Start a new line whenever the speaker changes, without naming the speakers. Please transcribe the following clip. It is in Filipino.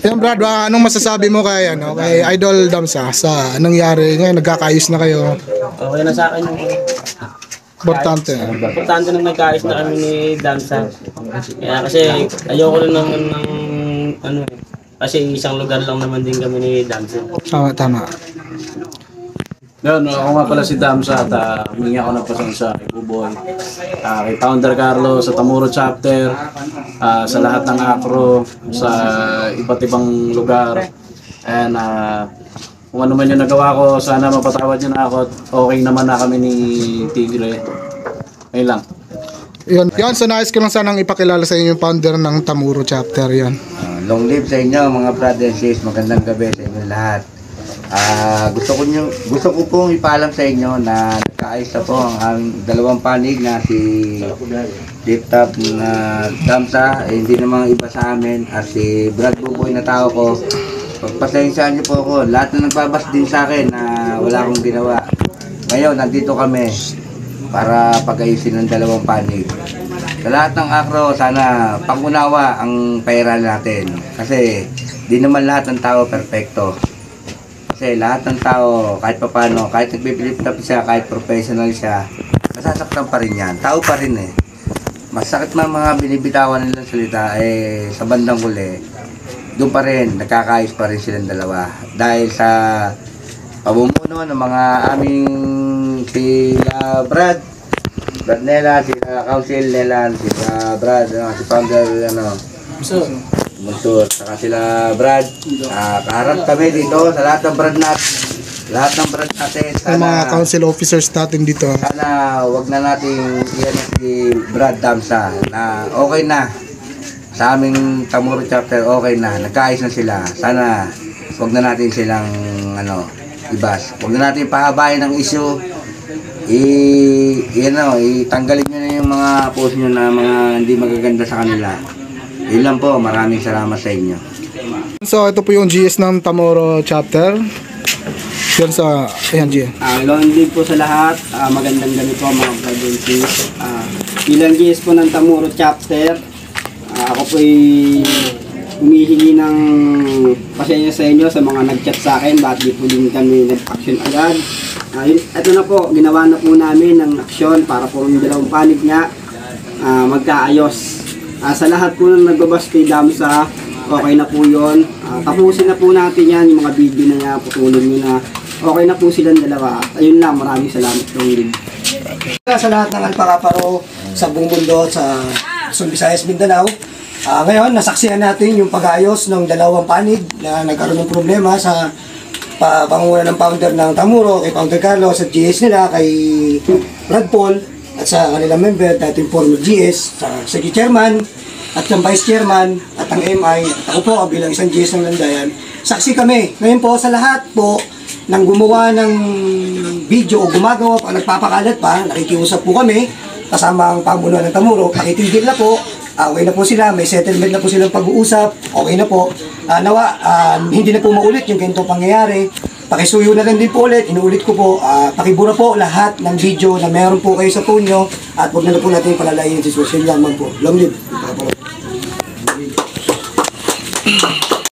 Yan Brad, anong masasabi mo kay, kay Idol Damsa sa nangyari ngayon? Nagkakaayos na kayo.
Okay na sa akin yung
Importante.
importante na nagkaayos na kami ni Damsa. Kaya kasi ayoko rin naman ng ano eh. Kasi isang lugar lang naman din kami ni Damsa.
Tama.
Yun, ako nga pala si Damsa at humingi ako ng pasensya kay Buboy, kay Founder Carlo, sa Tamuro Chapter, sa lahat ng acro, sa iba't ibang lugar. And kung ano man yung nagawa ko, sana mapatawad nyo na ako at okay naman na kami ni Tigre. Ngayon lang.
Yun, so nais ko lang sanang ipakilala sa inyo yung founder ng Tamuro Chapter. Yan.
Long live sa inyo mga brothers and sisters, magandang gabi sa inyo lahat. Gusto ko pong ipaalam sa inyo na nagkaayos na po ang aming dalawang panig na si Tip Top na Damsa, hindi namang iba sa amin, at si Brad Buboy na tao ko. Pagpasensyahan niyo po ako, lahat na nagbabas din sa akin na wala akong ginawa. Ngayon, nandito kami para pag-ayusin ng dalawang panig. Sa lahat ng akro, sana pangunawa ang pera natin. Kasi di naman lahat ng tao perfecto. Kasi lahat ng tao, kahit papano, kahit nagpipilip-tap siya, kahit professional siya, masasaktan pa rin yan. Tao pa rin eh. Masakit man mga binibitawan nilang salita, sa bandang huli, doon pa rin, nakakaayos pa rin silang dalawa. Dahil sa pamumuno ng mga aming sila Brad Nela, sila Council Nela, sila Brad, si Founder, Muntur, saka sila Brad. Kaharap kami dito sa lahat ng Brad natin.
Sana, mga council officers natin dito.
Sana wag na natin iyan si Brad Damsa na okay na. Sa aming Tamuro Chapter, okay na. Nagkaayos na sila. Sana wag na natin silang ibas. Wag na natin pahabain ang issue. Itanggalin nyo na yung mga post nyo na mga hindi magaganda sa kanila. Yun lang po, maraming salamat sa inyo.
So ito po yung GS ng Tamuro Chapter. Yan sa, ayan G.
Long live po sa lahat. Magandang gabi po mga brothers. Bilang GS po ng Tamuro Chapter, ako po ay humihingi ng pasensya sa inyo sa mga nag-chat sa akin. Bakit di po din kami nag-action agad. Ito na po, ginawa na po namin ng aksyon para po yung dalawang panig niya magkaayos. Sa lahat po ng nagbabas kay Damsa, okay na po yun. Tapusin na po natin yan, yung mga video na niya, putulin nyo na. Okay na po silang dalawa. Ayun lang, maraming salamat Long live.
Sa lahat ng alpakaparo sa buong mundo, sa Luzon, Visayas, Mindanao. Ngayon, nasaksihan natin yung pag-ayos ng dalawang panig na nagkaroon ng problema sa pangunguna ng founder ng Tamuro, kay Founder Carlos at GS nila, kay Brad Paul, at sa kanilang member, dating former GS, sa Secretary Chairman, at ang Vice Chairman, at ang MI, at ako po bilang isang GS ng Landayan. Saksi kami. Ngayon po, sa lahat po, nang gumawa ng video o gumagawa pa, nagpapakalat pa, nakikiusap po kami, kasama ang pamunuan ng Tamuro, pakitigil na po, okay na po sila, may settlement na po silang pag-uusap, okay na po. Hindi na po maulit yung ganito pangyayari. Pakisuyo na lang din po ulit, inuulit ko po, pakibura po lahat ng video na meron po kayo sa phone nyo, at huwag na po natin palalayin si social lamang po. Long live!